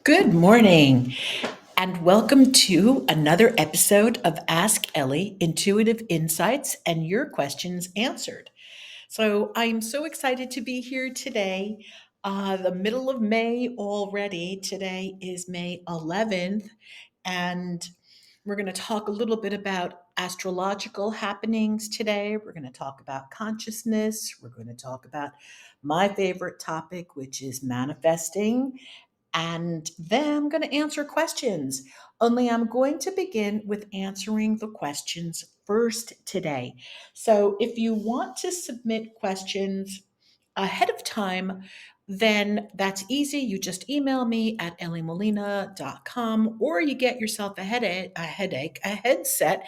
Good morning, and welcome to another episode of Ask Elly Intuitive Insights and Your Questions Answered. So, I'm so excited to be here today. The middle of May already. Today is May 11th, and we're going to talk a little bit about astrological happenings today. We're going to talk about consciousness. We're going to talk about my favorite topic, which is manifesting. And then I'm going to answer questions. Only I'm going to begin with answering the questions first today. So if you want to submit questions ahead of time, then that's easy. You just email me at ellymolina.com, or you get yourself a headset,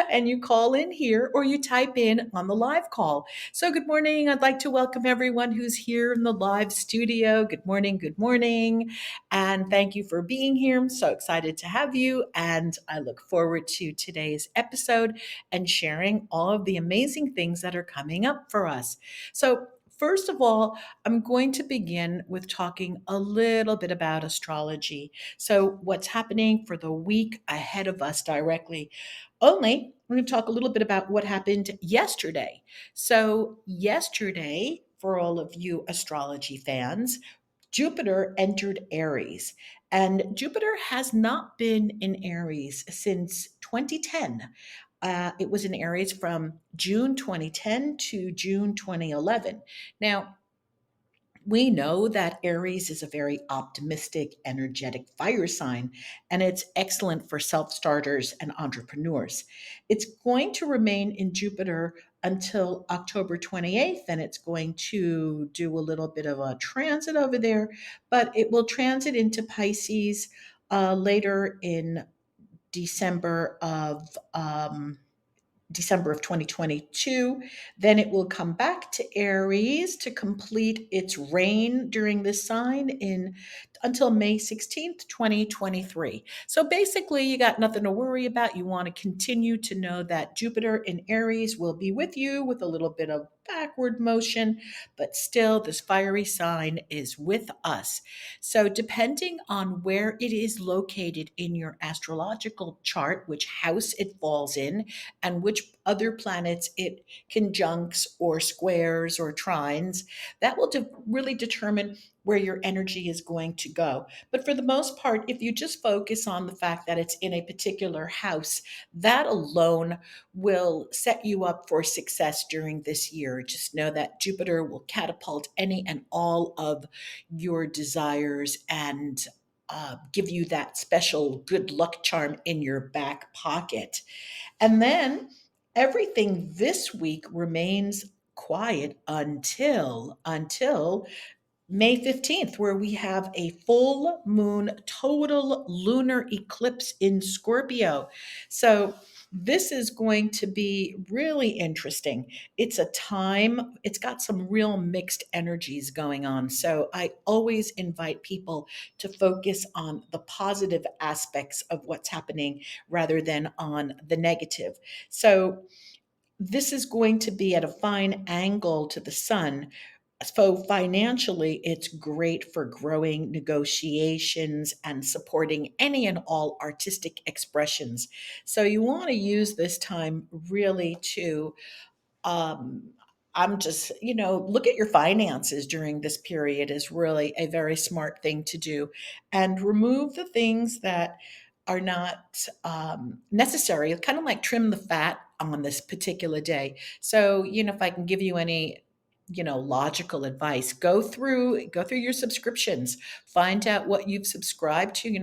and you call in here, or you type in on the live call. So good morning. I'd like to welcome everyone who's here in the live studio. Good morning. Good morning. And thank you for being here. I'm so excited to have you. And I look forward to today's episode and sharing all of the amazing things that are coming up for us. So first of all, I'm going to begin with talking a little bit about astrology. So, what's happening for the week ahead of us directly? Only, we're going to talk a little bit about what happened yesterday. So, yesterday, for all of you astrology fans, Jupiter entered Aries. And Jupiter has not been in Aries since 2010. It was in Aries from June 2010 to June 2011. Now, we know that Aries is a very optimistic, energetic fire sign, and it's excellent for self starters and entrepreneurs. It's going to remain in Jupiter until October 28th, and it's going to do a little bit of a transit over there, but it will transit into Pisces later in December of December of 2022. Then it will come back to Aries to complete its reign during this sign in until May 16th, 2023. So basically, you got nothing to worry about. You want to continue to know that Jupiter in Aries will be with you with a little bit of backward motion, but still, this fiery sign is with us. So, depending on where it is located in your astrological chart, which house it falls in, and which other planets it conjuncts or squares or trines, that will really determine where your energy is going to go. But for the most part, if you just focus on the fact that it's in a particular house, that alone will set you up for success during this year. Just know that Jupiter will catapult any and all of your desires and give you that special good luck charm in your back pocket. And then everything this week remains quiet until May 15th, where we have a full moon total lunar eclipse in Scorpio. So this is going to be really interesting. It's a time, it's got some real mixed energies going on. So I always invite people to focus on the positive aspects of what's happening rather than on the negative. So this is going to be at a fine angle to the sun. So financially, it's great for growing negotiations and supporting any and all artistic expressions. So you want to use this time really to um, I'm just, look at your finances during this period is really a very smart thing to do, and remove the things that are not necessary. Kind of like trim the fat on this particular day. So, if I can give you any logical advice, go through your subscriptions, find out what you've subscribed to.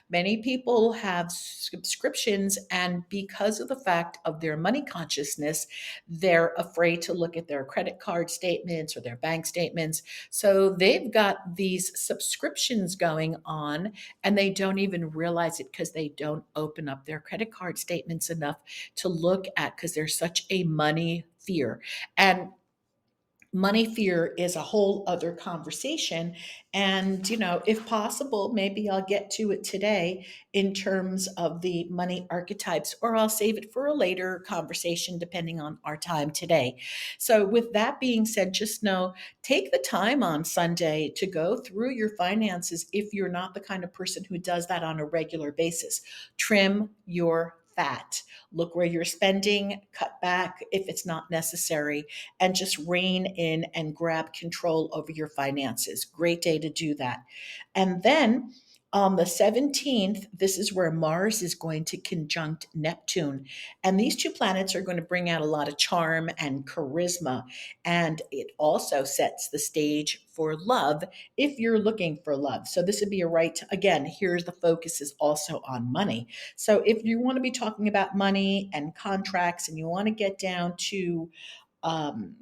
Many people have subscriptions, and because of the fact of their money consciousness, they're afraid to look at their credit card statements or their bank statements. So they've got these subscriptions going on, and they don't even realize it because they don't open up their credit card statements enough to look at, because there's such a money fear. And Money fear is a whole other conversation. And, if possible, maybe I'll get to it today in terms of the money archetypes, or I'll save it for a later conversation depending on our time today. So, with that being said, just know, take the time on Sunday to go through your finances if you're not the kind of person who does that on a regular basis. Trim your fat. Look where you're spending, cut back if it's not necessary, and just rein in and grab control over your finances. Great day to do that. And then on the 17th, this is where Mars is going to conjunct Neptune. And these two planets are going to bring out a lot of charm and charisma. And it also sets the stage for love if you're looking for love. So this would be a right, again, here's the focus is also on money. So if you want to be talking about money and contracts and you want to get down to um,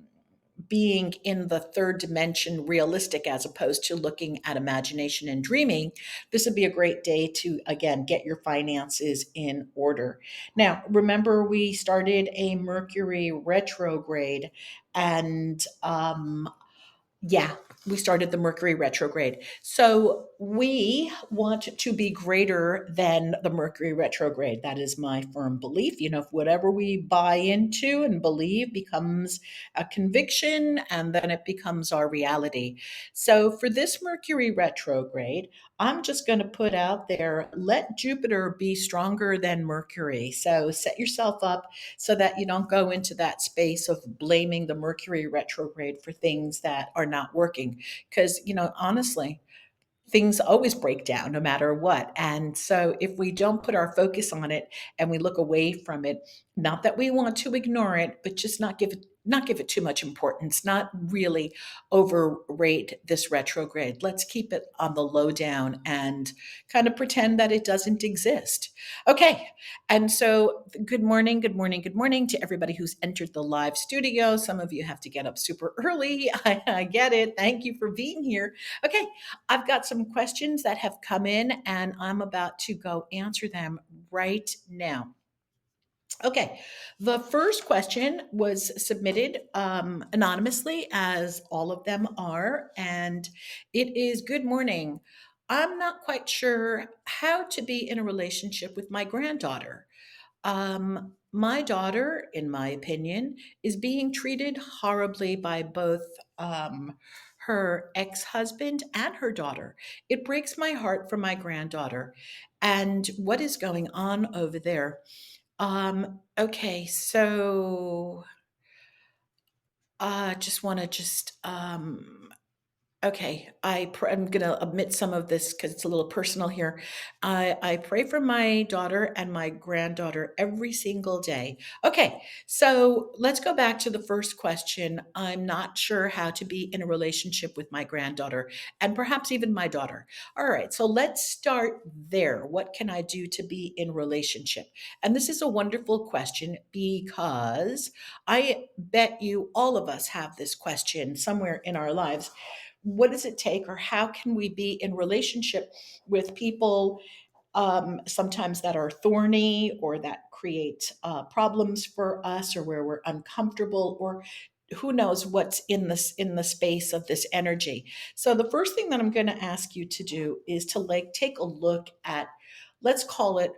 being in the third dimension realistic as opposed to looking at imagination and dreaming, this would be a great day to, again, get your finances in order. Now, remember, we started a Mercury retrograde, and yeah, we started the Mercury retrograde. So we want to be greater than the Mercury retrograde. That is my firm belief. If whatever we buy into and believe becomes a conviction, and then it becomes our reality. So for this Mercury retrograde, I'm just going to put out there, let Jupiter be stronger than Mercury. So set yourself up so that you don't go into that space of blaming the Mercury retrograde for things that are not working. Because, honestly, things always break down no matter what. And so if we don't put our focus on it and we look away from it, not that we want to ignore it, but just not give it too much importance, not really overrate this retrograde. Let's keep it on the low down and kind of pretend that it doesn't exist. Okay. And so good morning, good morning, good morning to everybody who's entered the live studio. Some of you have to get up super early. I get it. Thank you for being here. Okay. I've got some questions that have come in, and I'm about to go answer them right now. Okay, the first question was submitted anonymously, as all of them are, and it is: Good morning. I'm not quite sure how to be in a relationship with my granddaughter. My daughter, in my opinion, is being treated horribly by both her ex husband and her daughter. It breaks my heart for my granddaughter and what is going on over there. Okay, so just want to just Okay, I'm going to omit some of this because it's a little personal here. I pray for my daughter and my granddaughter every single day. Okay, so let's go back to the first question. I'm not sure how to be in a relationship with my granddaughter and perhaps even my daughter. All right, so let's start there. What can I do to be in relationship? And this is a wonderful question because I bet you all of us have this question somewhere in our lives. What does it take, or how can we be in relationship with people sometimes that are thorny or that create problems for us, or where we're uncomfortable, or who knows what's in the space of this energy. So the first thing that I'm going to ask you to do is to take a look at, let's call it,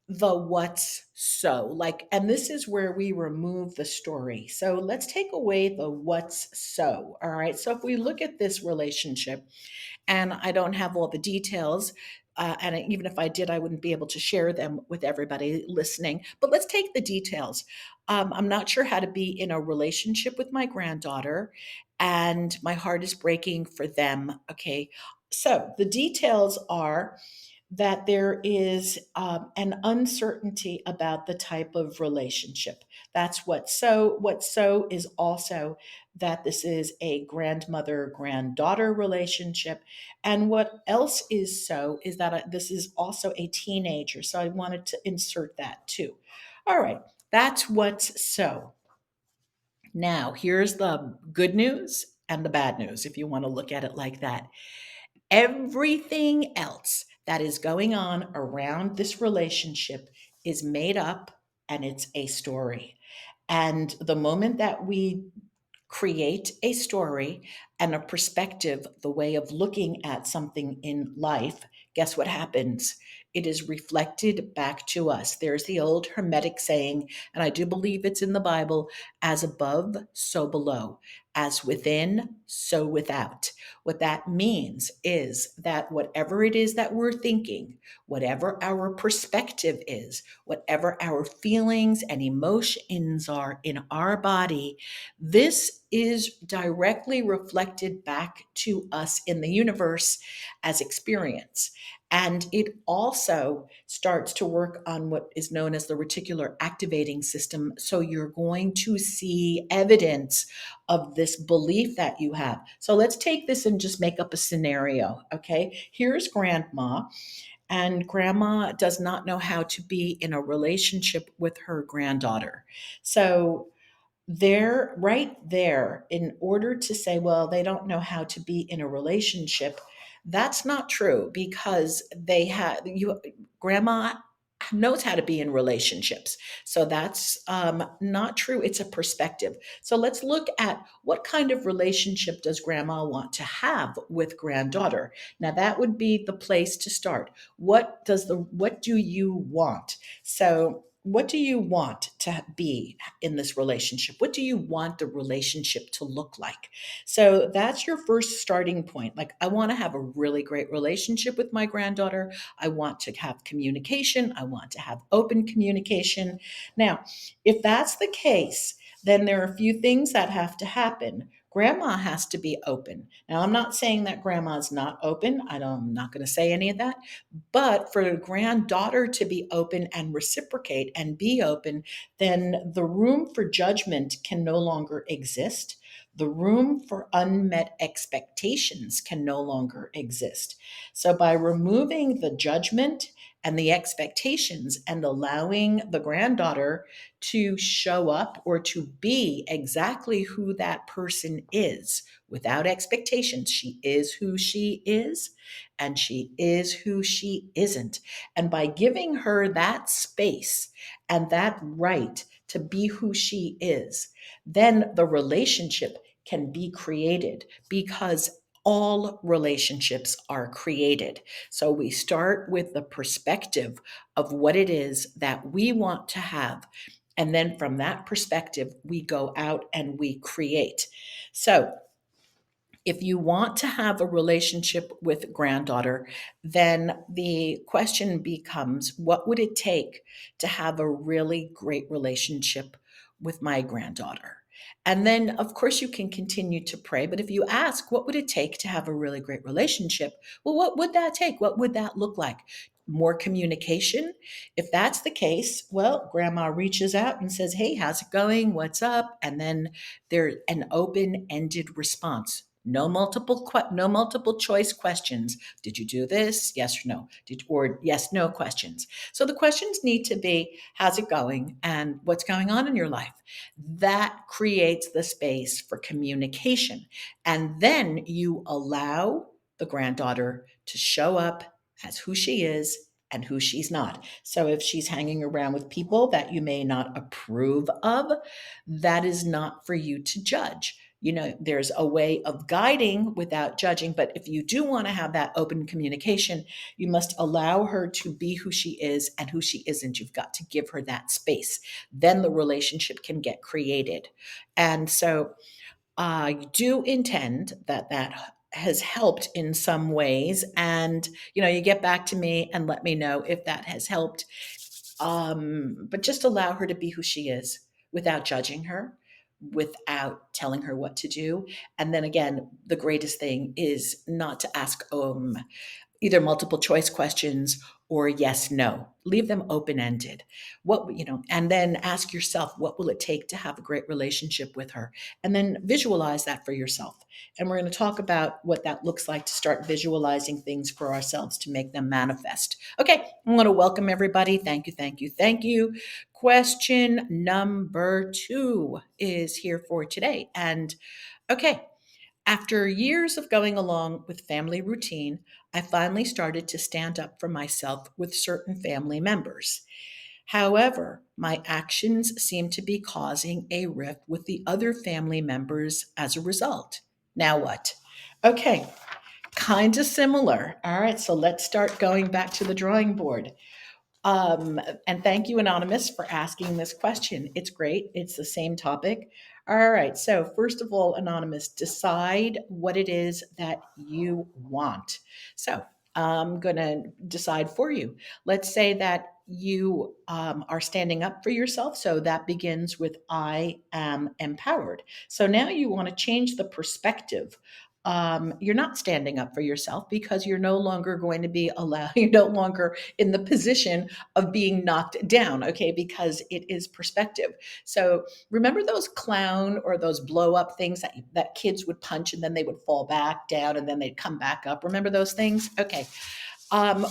the what's so, and this is where we remove the story. So let's take away the what's so. All right, so if we look at this relationship, and I don't have all the details. And even if I did, I wouldn't be able to share them with everybody listening. But let's take the details. I'm not sure how to be in a relationship with my granddaughter, and my heart is breaking for them. Okay. So the details are that there is an uncertainty about the type of relationship. That's what so. What so is also that this is a grandmother granddaughter relationship. And what else is so is that this is also a teenager. So I wanted to insert that too. All right, that's what's so. Now, here's the good news and the bad news, if you want to look at it like that. Everything else that is going on around this relationship is made up, and it's a story. And the moment that we create a story and a perspective, the way of looking at something in life, guess what happens? It is reflected back to us. There's the old Hermetic saying, and I do believe it's in the Bible, as above, so below, as within, so without. What that means is that whatever it is that we're thinking, whatever our perspective is, whatever our feelings and emotions are in our body, this is directly reflected back to us in the universe as experience. And it also starts to work on what is known as the reticular activating system. So you're going to see evidence of this belief that you have. So let's take this and just make up a scenario. Okay. Here's grandma, and grandma does not know how to be in a relationship with her granddaughter. So there, right there, in order to say, well, they don't know how to be in a relationship, that's not true, because they have you grandma knows how to be in relationships. So that's not true. It's a perspective. So let's look at what kind of relationship does grandma want to have with granddaughter. Now that would be the place to start. What do you want? So what do you want to be in this relationship? What do you want the relationship to look like? So that's your first starting point. Like, I want to have a really great relationship with my granddaughter. I want to have communication. I want to have open communication. Now, if that's the case, then there are a few things that have to happen. Grandma has to be open. Now, I'm not saying that grandma's not open. I'm not going to say any of that. But for a granddaughter to be open and reciprocate and be open, then the room for judgment can no longer exist. The room for unmet expectations can no longer exist. So, by removing the judgment and the expectations and allowing the granddaughter to show up or to be exactly who that person is without expectations, she is who she is and she is who she isn't. And by giving her that space and that right to be who she is, then the relationship can be created, because all relationships are created. So we start with the perspective of what it is that we want to have. And then from that perspective, we go out and we create. So if you want to have a relationship with granddaughter, then the question becomes, what would it take to have a really great relationship with my granddaughter? And then, of course, you can continue to pray. But if you ask, what would it take to have a really great relationship? Well, what would that take? What would that look like? More communication? If that's the case, well, grandma reaches out and says, hey, how's it going? What's up? And then there's an open-ended response. No multiple choice questions. Did you do this? Yes or no? Or yes, no questions. So the questions need to be, how's it going and what's going on in your life? That creates the space for communication. And then you allow the granddaughter to show up as who she is and who she's not. So if she's hanging around with people that you may not approve of, that is not for you to judge. You know, there's a way of guiding without judging. But if you do want to have that open communication, you must allow her to be who she is and who she isn't. You've got to give her that space. Then the relationship can get created. And so I do intend that that has helped in some ways. And, you get back to me and let me know if that has helped. But just allow her to be who she is without judging her, without telling her what to do. And then again, the greatest thing is not to ask either multiple choice questions or yes, no. Leave them open ended. And then ask yourself, what will it take to have a great relationship with her? And then visualize that for yourself. And we're going to talk about what that looks like to start visualizing things for ourselves to make them manifest. Okay, I'm going to welcome everybody. Thank you, thank you, thank you. Question number 2 is here for today. And okay, after years of going along with family routine, I finally started to stand up for myself with certain family members. However, my actions seem to be causing a rift with the other family members as a result. Now what? Okay, kind of similar. All right, so let's start going back to the drawing board. And thank you, Anonymous, for asking this question. It's great. It's the same topic. All right. So, first of all, Anonymous, decide what it is that you want. So, I'm going to decide for you. Let's say that you are standing up for yourself. So, that begins with I am empowered. So, now you want to change the perspective. You're not standing up for yourself because you're no longer going to be allowed, you're no longer in the position of being knocked down, okay, because it is perspective. So remember those clown or those blow up things that kids would punch and then they would fall back down and then they'd come back up? Remember those things? Okay.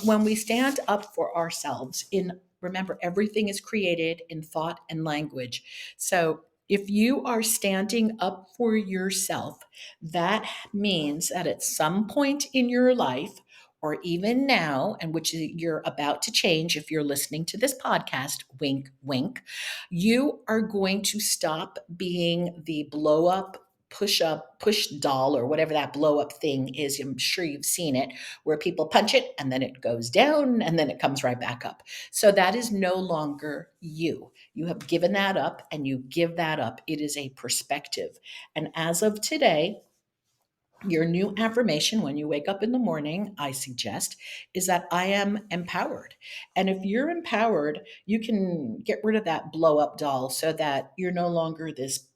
When we stand up for ourselves, in remember, everything is created in thought and language. So if you are standing up for yourself, that means that at some point in your life, or even now, and which you're about to change if you're listening to this podcast, wink, wink, you are going to stop being the blow up, push up, push doll, or whatever that blow up thing is. I'm sure you've seen it, where people punch it and then it goes down and then it comes right back up. So that is no longer you. You have given that up and you give that up. It is a perspective. And as of today, your new affirmation when you wake up in the morning, I suggest, is that I am empowered. And if you're empowered, you can get rid of that blow up doll so that you're no longer this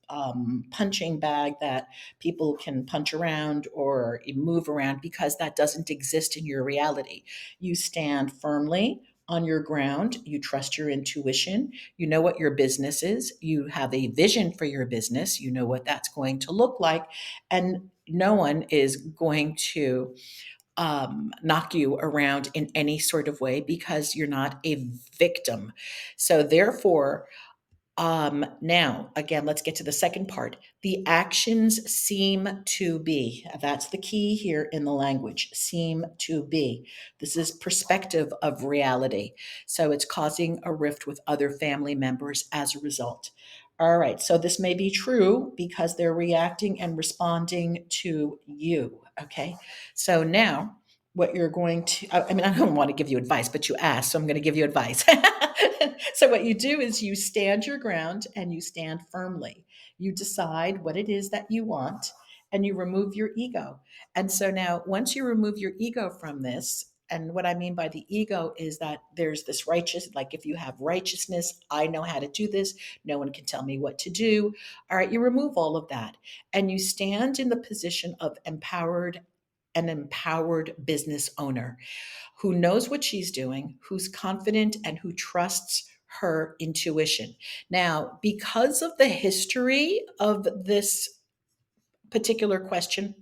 punching bag that people can punch around or move around, because that doesn't exist in your reality. You stand firmly on your ground, you trust your intuition, you know what your business is, you have a vision for your business, you know what that's going to look like, and no one is going to knock you around in any sort of way because you're not a victim. So, therefore, now, again, let's get to the second part. The actions seem to be. That's the key here in the language. Seem to be. This is perspective of reality. So it's causing a rift with other family members as a result. All right. So this may be true because they're reacting and responding to you. Okay. So now, what you're going to, I mean, I don't want to give you advice, but you asked, so I'm going to give you advice. So what you do is you stand your ground and you stand firmly. You decide what it is that you want and you remove your ego. And so now, once you remove your ego from this, and what I mean by the ego is that there's this righteous, like if you have righteousness, I know how to do this, no one can tell me what to do. All right, you remove all of that and you stand in the position of empowered, an empowered business owner who knows what she's doing, who's confident, and who trusts her intuition. Now, because of the history of this particular questioner,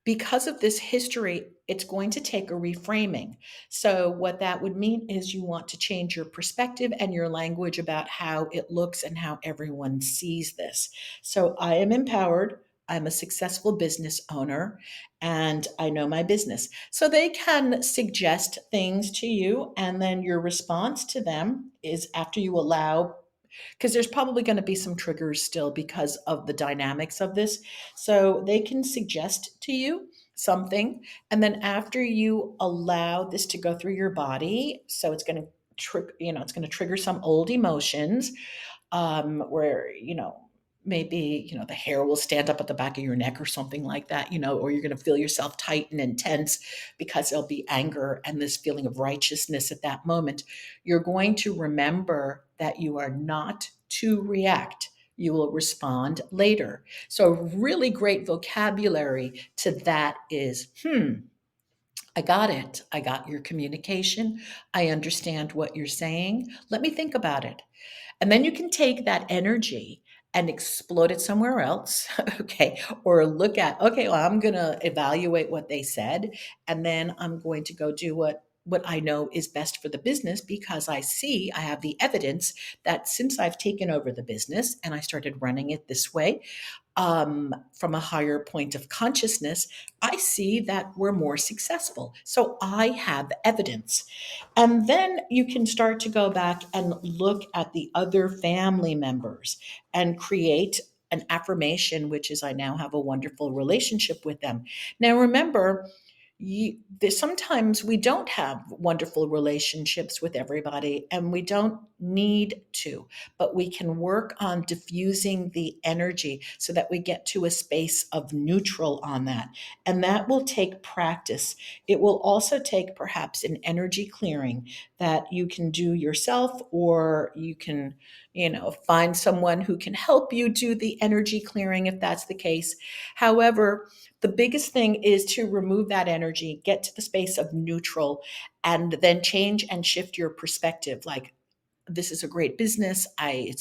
because of this history, it's going to take a reframing. So, what that would mean is you want to change your perspective and your language about how it looks and how everyone sees this. So, I am empowered. I'm a successful business owner and I know my business. So, they can suggest things to you, and then your response to them is after you allow, because there's probably going to be some triggers still because of the dynamics of this. So they can suggest to you something, and then after you allow this to go through your body, so it's going to it's going to trigger some old emotions, where maybe the hair will stand up at the back of your neck or something like that, or you're going to feel yourself tighten and tense because there'll be anger and this feeling of righteousness at that moment. You're going to remember that you are not to react. You will respond later. So really great vocabulary to that is, I got it. I got your communication. I understand what you're saying. Let me think about it. And then you can take that energy and explode it somewhere else, okay? Or look at, okay, well, I'm going to evaluate what they said, and then I'm going to go do what I know is best for the business, because I have the evidence that since I've taken over the business and I started running it this way, from a higher point of consciousness, I see that we're more successful. So I have evidence. And then you can start to go back and look at the other family members and create an affirmation, which is I now have a wonderful relationship with them. Now, remember, sometimes we don't have wonderful relationships with everybody, and we don't need to, but we can work on diffusing the energy so that we get to a space of neutral on that. And that will take practice. It will also take perhaps an energy clearing that you can do yourself, or you can, find someone who can help you do the energy clearing if that's the case. However, the biggest thing is to remove that energy, get to the space of neutral, and then change and shift your perspective. Like, this is a great business. I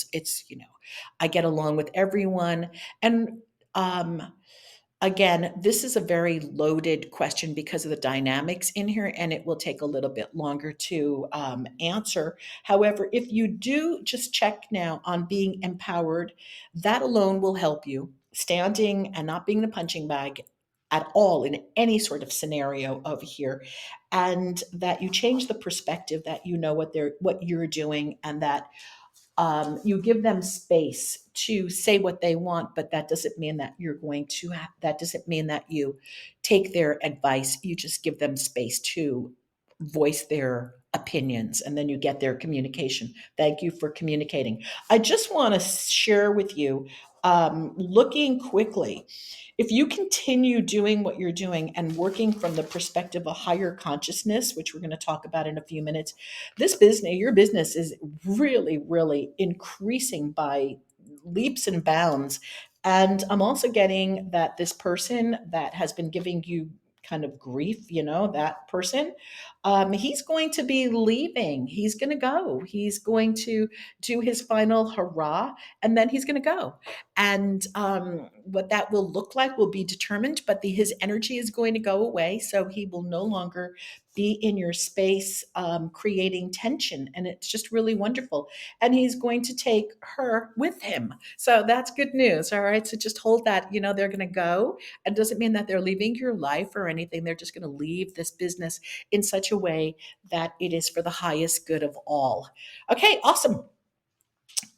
get along with everyone. And again, this is a very loaded question because of the dynamics in here, and it will take a little bit longer to answer. However, if you do just check now on being empowered, that alone will help you. Standing and not being the punching bag at all in any sort of scenario over here, and that you change the perspective, that you know what you're doing, and that you give them space to say what they want, but that doesn't mean that that doesn't mean that you take their advice. You just give them space to voice their opinions, and then you get their communication. Thank you for communicating. I just want to share with you, looking quickly, if you continue doing what you're doing and working from the perspective of higher consciousness, which we're going to talk about in a few minutes, your business is really, really increasing by leaps and bounds. And I'm also getting that this person that has been giving you kind of grief, that person, he's going to be leaving. He's going to go. He's going to do his final hurrah, and then he's going to go. And what that will look like will be determined, but his energy is going to go away. So he will no longer be in your space, creating tension. And it's just really wonderful. And he's going to take her with him. So that's good news. All right. So just hold that, they're going to go. It doesn't mean that they're leaving your life or anything. They're just going to leave this business in such a way that it is for the highest good of all. Okay. Awesome.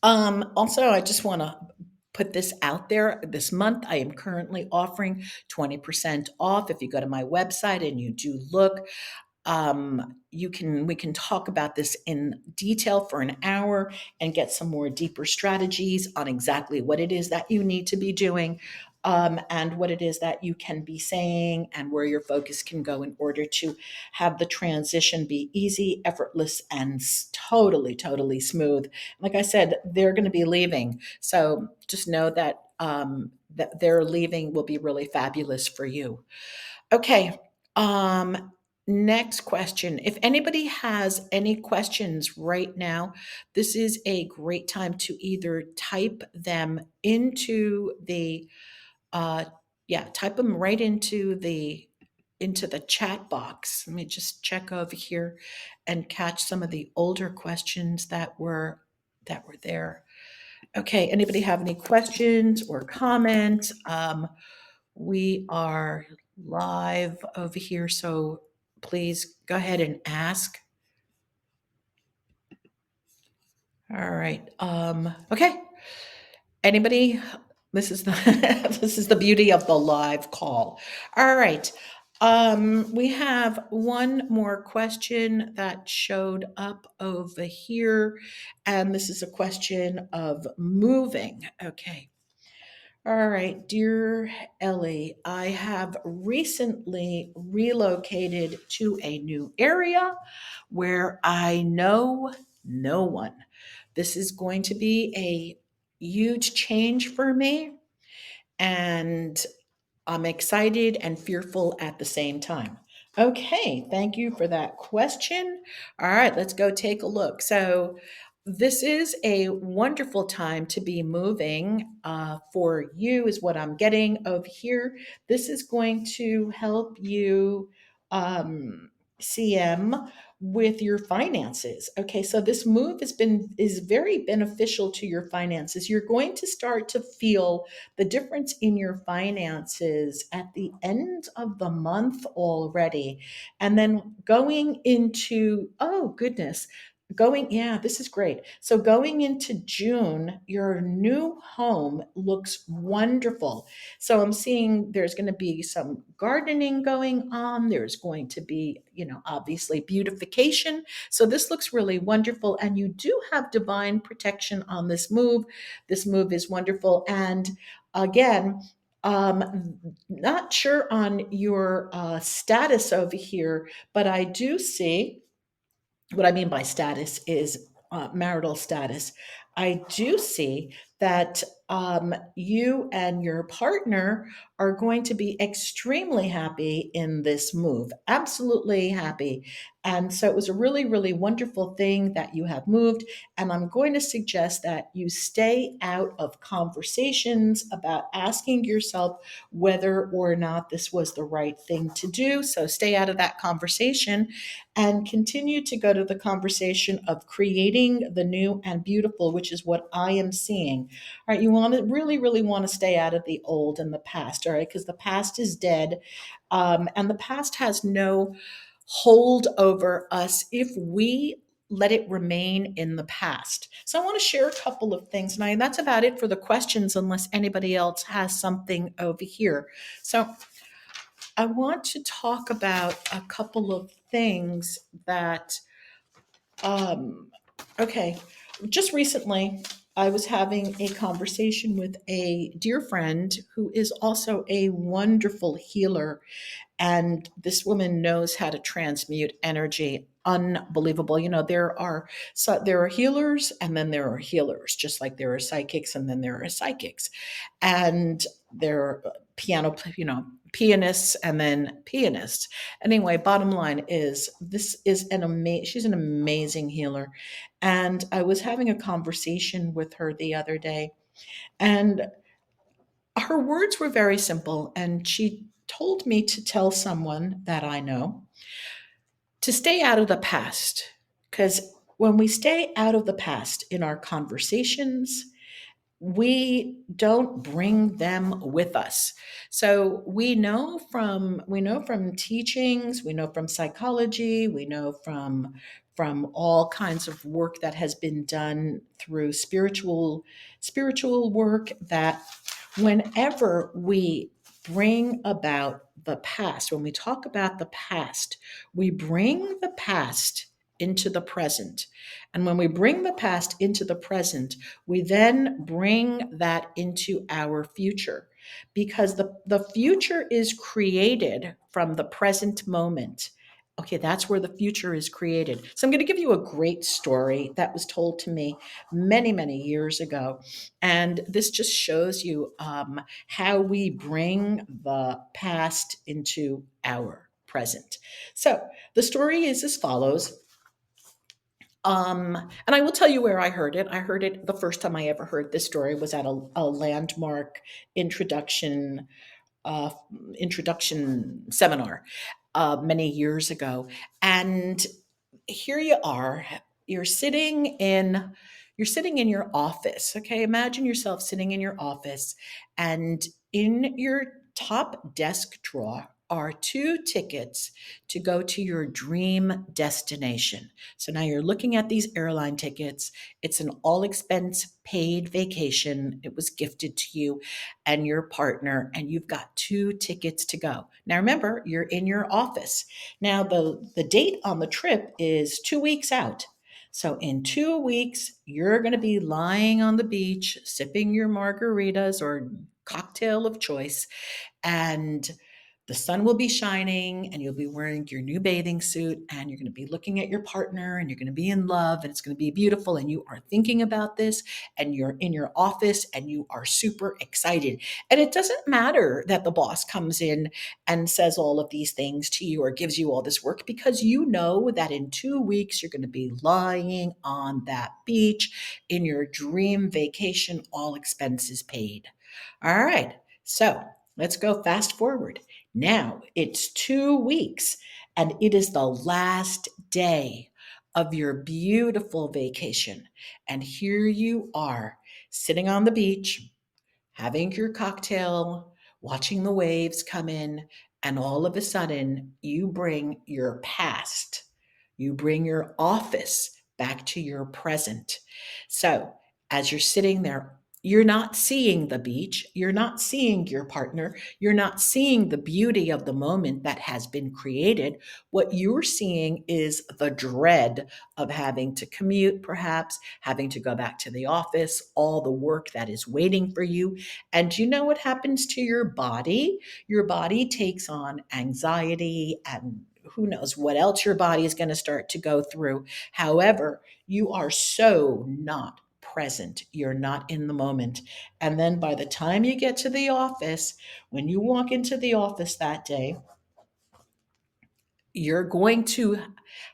Also, I just want to put this out there. This month, I am currently offering 20% off. If you go to my website and you do look, we can talk about this in detail for an hour and get some more deeper strategies on exactly what it is that you need to be doing, and what it is that you can be saying, and where your focus can go in order to have the transition be easy, effortless, and totally, totally smooth. Like I said, they're going to be leaving. So just know that their leaving will be really fabulous for you. Okay. Next question. If anybody has any questions right now, this is a great time to either type them into the type them right into the chat box. Let me just check over here and catch some of the older questions that were there. Okay, anybody have any questions or comments? We are live over here, so please go ahead and ask. All right. Okay. Anybody? This is the this is the beauty of the live call. All right. We have one more question that showed up over here, and this is a question of moving. Okay. All right, dear Elly, I have recently relocated to a new area where I know no one. This is going to be a huge change for me, and I'm excited and fearful at the same time. Okay, thank you for that question. All right, let's go take a look. So, this is a wonderful time to be moving for you, is what I'm getting over here. This is going to help you. CM with your finances. Okay, so this move is very beneficial to your finances. You're going to start to feel the difference in your finances at the end of the month already. And then going into, oh goodness, yeah, this is great. So going into June, your new home looks wonderful. So I'm seeing there's going to be some gardening going on. There's going to be, obviously beautification. So this looks really wonderful. And you do have divine protection on this move. This move is wonderful. And again, not sure on your status over here, but I do see what I mean by status is marital status. I do see that you and your partner are going to be extremely happy in this move, absolutely happy. And so it was a really, really wonderful thing that you have moved. And I'm going to suggest that you stay out of conversations about asking yourself whether or not this was the right thing to do. So stay out of that conversation and continue to go to the conversation of creating the new and beautiful, which is what I am seeing. All right, you want to really, really want to stay out of the old and the past, all right, because the past is dead, and the past has no hold over us if we let it remain in the past. So I want to share a couple of things, and that's about it for the questions, unless anybody else has something over here. So I want to talk about a couple of things that, um, okay, just recently I was having a conversation with a dear friend who is also a wonderful healer, and this woman knows how to transmute energy. Unbelievable. There are healers and then there are healers, just like there are psychics and then there are psychics. And there are pianists and then pianists. Anyway, bottom line is she's an amazing healer. And I was having a conversation with her the other day, and her words were very simple, and she told me to tell someone that I know to stay out of the past. Because when we stay out of the past in our conversations, we don't bring them with us. So we know from teachings, we know from psychology, we know from all kinds of work that has been done through spiritual work, that whenever we bring about the past, when we talk about the past, we bring the past into the present. And when we bring the past into the present, we then bring that into our future, because the future is created from the present moment. Okay, that's where the future is created. So I'm going to give you a great story that was told to me many, many years ago. And this just shows you how we bring the past into our present. So the story is as follows. And I will tell you where I heard it. I heard it the first time I ever heard this story was at a landmark introduction uh, introduction seminar many years ago. And here you are. You're sitting in you're sitting in your office. Okay, imagine yourself sitting in your office, and in your top desk drawer are two tickets to go to your dream destination. So now you're looking at these airline tickets. It's an all expense paid vacation. It was gifted to you and your partner, and you've got two tickets to go. Now remember, you're in your office. Now, the date on the trip is 2 weeks out. So, in 2 weeks, you're going to be lying on the beach, sipping your margaritas or cocktail of choice, and the sun will be shining, and you'll be wearing your new bathing suit, and you're going to be looking at your partner, and you're going to be in love, and it's going to be beautiful. And you are thinking about this, and you're in your office, and you are super excited. And it doesn't matter that the boss comes in and says all of these things to you or gives you all this work, because you know that in 2 weeks you're going to be lying on that beach in your dream vacation, all expenses paid. All right. So let's go fast forward. Now it's 2 weeks, and it is the last day of your beautiful vacation. And here you are sitting on the beach, having your cocktail, watching the waves come in, and all of a sudden you bring your past, you bring your office back to your present. So as you're sitting there, you're not seeing the beach, you're not seeing your partner, you're not seeing the beauty of the moment that has been created. What you're seeing is the dread of having to commute, perhaps having to go back to the office, all the work that is waiting for you. And you know what happens to your body? Your body takes on anxiety and who knows what else your body is going to start to go through. However, you are so not present. You're not in the moment. And then by the time you get to the office, when you walk into the office that day, you're going to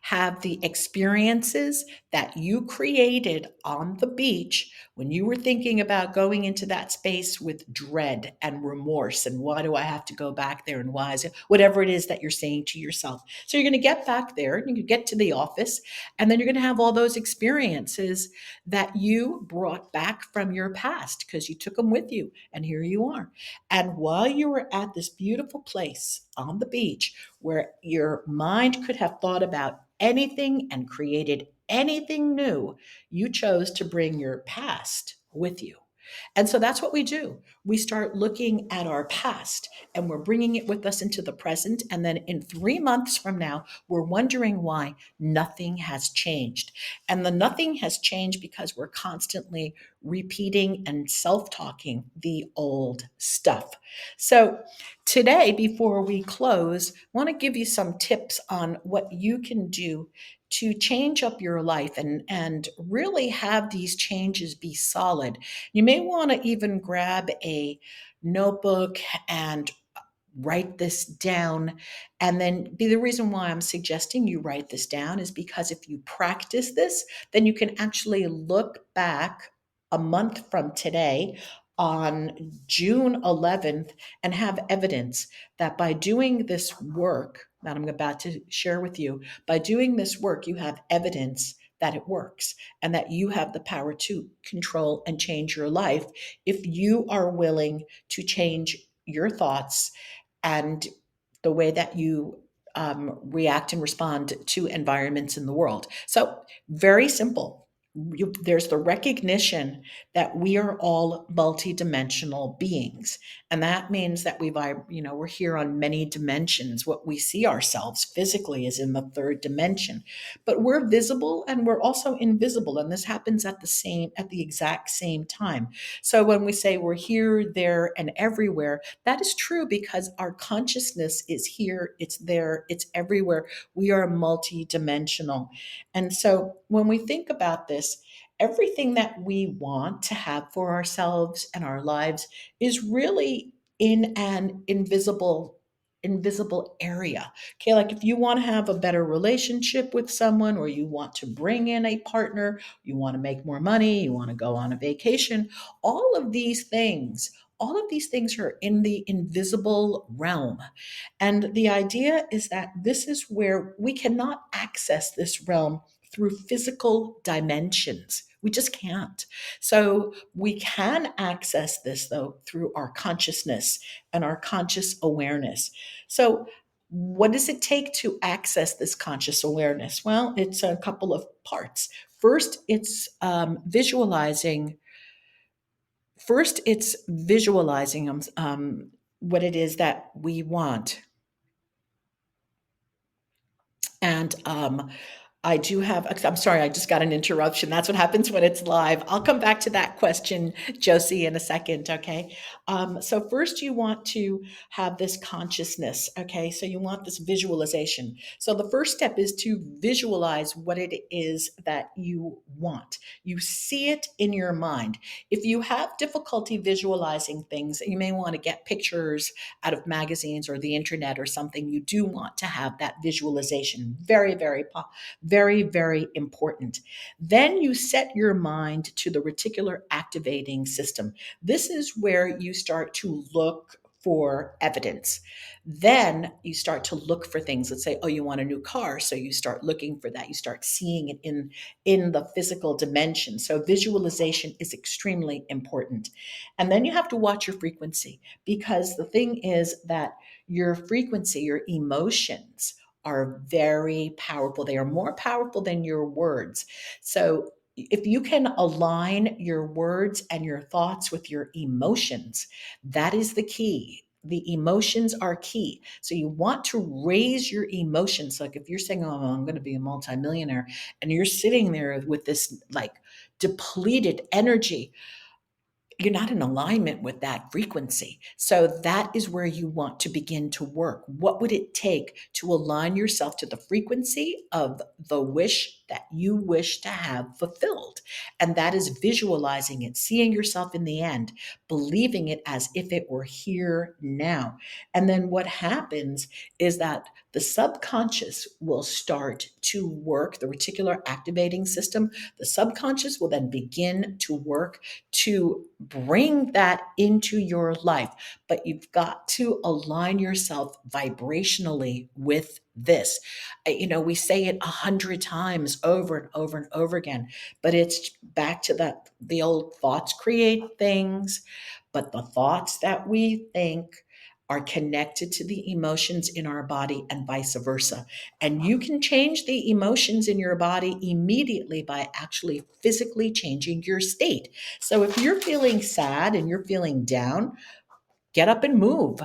have the experiences that you created on the beach when you were thinking about going into that space with dread and remorse. And why do I have to go back there? And why is it whatever it is that you're saying to yourself? So you're going to get back there and you get to the office, and then you're going to have all those experiences that you brought back from your past because you took them with you. And here you are. And while you were at this beautiful place on the beach, where your mind could have thought about anything and created anything new, you chose to bring your past with you. And so that's what we do. We start looking at our past and we're bringing it with us into the present. And then in 3 months from now, we're wondering why nothing has changed. And the nothing has changed because we're constantly repeating and self talking the old stuff. So today, before we close, I want to give you some tips on what you can do to change up your life and really have these changes be solid. You may want to even grab a notebook and write this down. And then the reason why I'm suggesting you write this down is because if you practice this, then you can actually look back a month from today on June 11th and have evidence that by doing this work that I'm about to share with you, by doing this work, you have evidence that it works and that you have the power to control and change your life if you are willing to change your thoughts and the way that you react and respond to environments in the world. So, very simple. There's the recognition that we are all multidimensional beings, and that means that we're here on many dimensions. What we see ourselves physically is in the third dimension, but we're visible and we're also invisible, and this happens at the exact same time. So when we say we're here, there, and everywhere, that is true because our consciousness is here, it's there, it's everywhere. We are multidimensional. And so when we think about this, everything that we want to have for ourselves and our lives is really in an invisible area. Okay, like if you want to have a better relationship with someone, or you want to bring in a partner, you want to make more money, you want to go on a vacation, all of these things all of these things are in the invisible realm. And the idea is that this is where we cannot access this realm through physical dimensions. We just can't. So we can access this, though, through our consciousness and our conscious awareness. So, what does it take to access this conscious awareness? Well, it's a couple of parts. First, it's visualizing what it is that we want. And I do have, I'm sorry, I just got an interruption. That's what happens when it's live. I'll come back to that question, Josie, in a second, okay? So first you want to have this consciousness, okay? So you want this visualization. So the first step is to visualize what it is that you want. You see it in your mind. If you have difficulty visualizing things, you may want to get pictures out of magazines or the internet or something. You do want to have that visualization. Very, very important. Then you set your mind to the reticular activating system. This is where you start to look for evidence. Then you start to look for things. Let's say, oh, you want a new car, so you start looking for that. You start seeing it in the physical dimension. So visualization is extremely important. And then you have to watch your frequency, because the thing is that your frequency, your emotions are very powerful. They are more powerful than your words. So if you can align your words and your thoughts with your emotions, that is the key. The emotions are key. So you want to raise your emotions. Like if you're saying, oh, I'm going to be a multimillionaire, and you're sitting there with this like depleted energy, you're not in alignment with that frequency. So that is where you want to begin to work. What would it take to align yourself to the frequency of the wish that you wish to have fulfilled? And that is visualizing it, seeing yourself in the end, believing it as if it were here now. And then what happens is that the subconscious will start to work, the reticular activating system. The subconscious will then begin to work to bring that into your life. But you've got to align yourself vibrationally with this. We say it 100 times over and over and over again, but it's back to the old thoughts create things, but the thoughts that we think are connected to the emotions in our body and vice versa. And you can change the emotions in your body immediately by actually physically changing your state. So if you're feeling sad and you're feeling down, get up and move,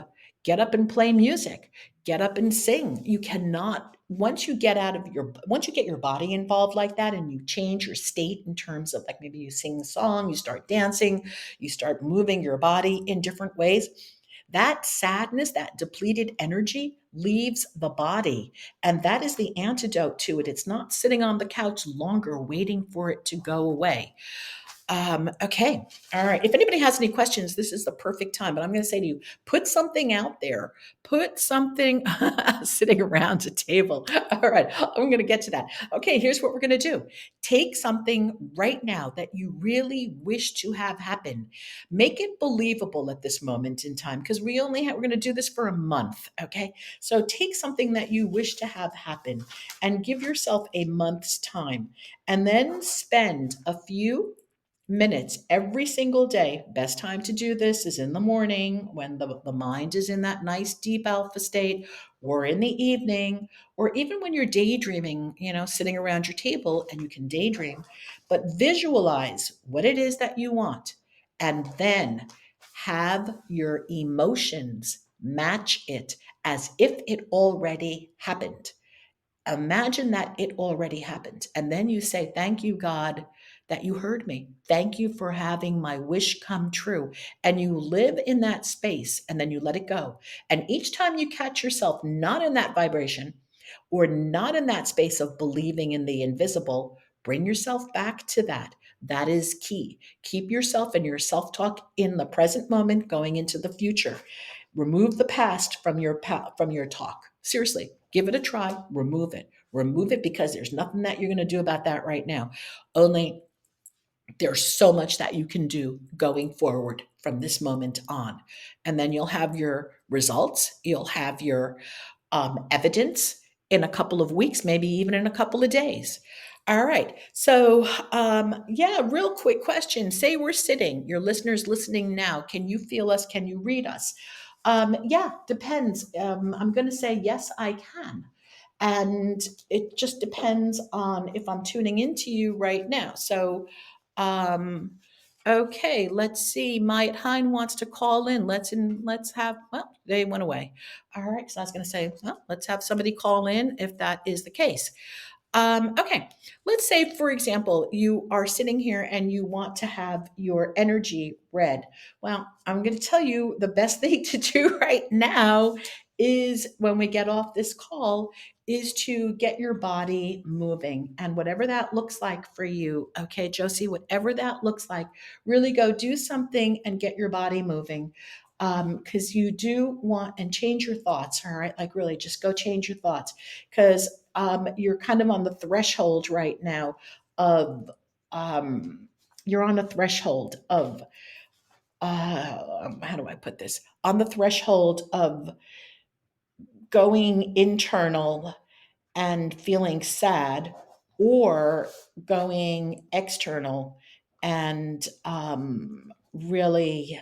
get up and play music, get up and sing. You cannot, once you get your body involved like that and you change your state in terms of like maybe you sing a song, you start dancing, you start moving your body in different ways, that sadness, that depleted energy leaves the body. And that is the antidote to it. It's not sitting on the couch longer waiting for it to go away. Okay. All right. If anybody has any questions, this is the perfect time. But I'm going to say to you, put something out there. Put something sitting around a table. All right. I'm going to get to that. Okay. Here's what we're going to do. Take something right now that you really wish to have happen. Make it believable at this moment in time, because we're going to do this for a month. Okay. So take something that you wish to have happen and give yourself a month's time, and then spend a few minutes every single day. Best time to do this is in the morning when the mind is in that nice deep alpha state, or in the evening, or even when you're daydreaming, sitting around your table and you can daydream, but visualize what it is that you want, and then have your emotions match it as if it already happened. Imagine that it already happened. And then you say, thank you, God, that you heard me. Thank you for having my wish come true. And you live in that space, and then you let it go. And each time you catch yourself not in that vibration or not in that space of believing in the invisible, bring yourself back to that. That is key. Keep yourself and your self talk in the present moment going into the future. Remove the past from your talk. Seriously, give it a try. Remove it. Remove it, because there's nothing that you're going to do about that right now. Only there's so much that you can do going forward from this moment on. And then you'll have your results. You'll have your evidence in a couple of weeks, maybe even in a couple of days. All right. So, yeah, real quick question. Say we're sitting, your listeners listening now. Can you feel us? Can you read us? Yeah, depends. I'm going to say, yes, I can. And it just depends on if I'm tuning into you right now. So, um, okay, let's see. Might Hein wants to call in. Let's have, well, they went away. All right. So I was going to say, well, let's have somebody call in if that is the case. Okay, let's say, for example, you are sitting here and you want to have your energy read. Well, I'm going to tell you the best thing to do right now is, when we get off this call, is to get your body moving, and whatever that looks like for you. Okay, Josie, whatever that looks like, really go do something and get your body moving. Because you do want, and change your thoughts. All right, like really just go change your thoughts, because you're kind of on the threshold right now of, you're on a threshold of how do I put this? On the threshold of going internal and feeling sad, or going external and really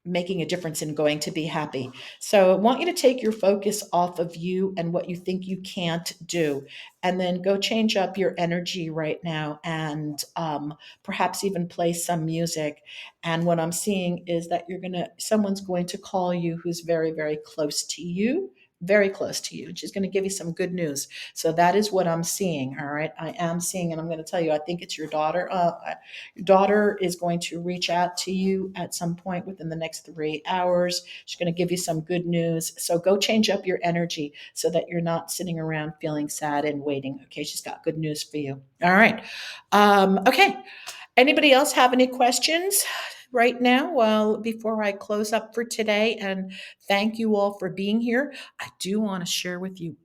making a difference and going to be happy. So I want you to take your focus off of you and what you think you can't do, and then go change up your energy right now, and perhaps even play some music. And what I'm seeing is that someone's going to call you who's very, very close to you. Very close to you. And she's going to give you some good news. So that is what I'm seeing. All right. I am seeing, and I'm going to tell you, I think it's your daughter. Your daughter is going to reach out to you at some point within the next 3 hours. She's going to give you some good news. So go change up your energy so that you're not sitting around feeling sad and waiting. Okay, she's got good news for you. All right. Okay. Anybody else have any questions right now? Well, before I close up for today, and thank you all for being here, I do want to share with you.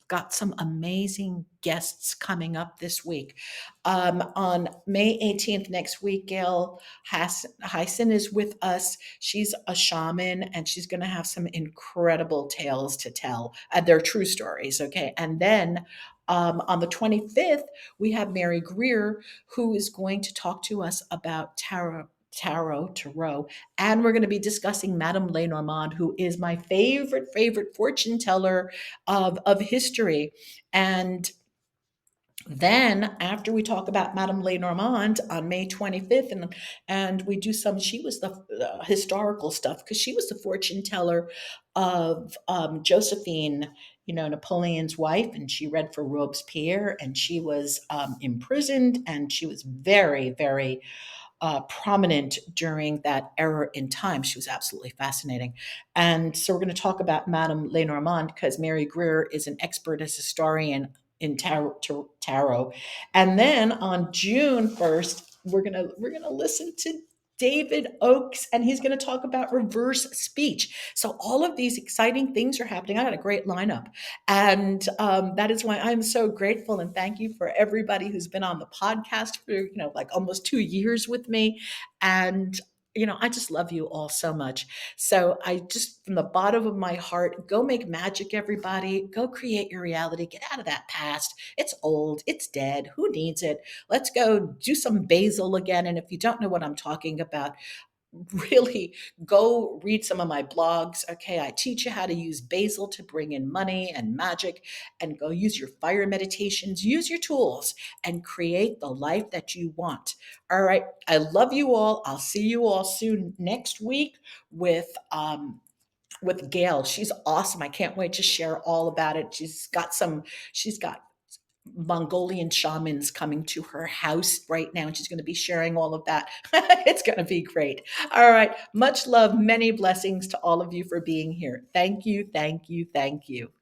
Got some amazing guests coming up this week. On May 18th, next week, Gail Hyson is with us. She's a shaman, and she's going to have some incredible tales to tell. They're true stories, okay? And then on the 25th, we have Mary Greer, who is going to talk to us about tarot, and we're going to be discussing Madame Lenormand, who is my favorite fortune teller of history. And then after we talk about Madame Lenormand on May 25th, and we do some, she was the historical stuff, because she was the fortune teller of Josephine, Napoleon's wife, and she read for Robespierre, and she was imprisoned, and she was very, very prominent during that era in time. She was absolutely fascinating. And so we're going to talk about Madame Lenormand, because Mary Greer is an expert as historian in tarot. And then on June 1st, we're gonna listen to David Oakes, and he's going to talk about reverse speech. So all of these exciting things are happening. I got a great lineup, and that is why I'm so grateful, and thank you for everybody who's been on the podcast for like almost 2 years with me. And I just love you all so much. So I just, from the bottom of my heart, go make magic, everybody. Go create your reality. Get out of that past. It's old. It's dead. Who needs it? Let's go do some basil again. And if you don't know what I'm talking about, really go read some of my blogs. Okay, I teach you how to use basil to bring in money and magic, and go use your fire meditations, use your tools, and create the life that you want. All right, I love you all. I'll see you all soon next week with Gail. She's awesome. I can't wait to share all about it. She's got Mongolian shamans coming to her house right now, and she's going to be sharing all of that. It's going to be great. All right. Much love, many blessings to all of you for being here. Thank you, thank you, thank you.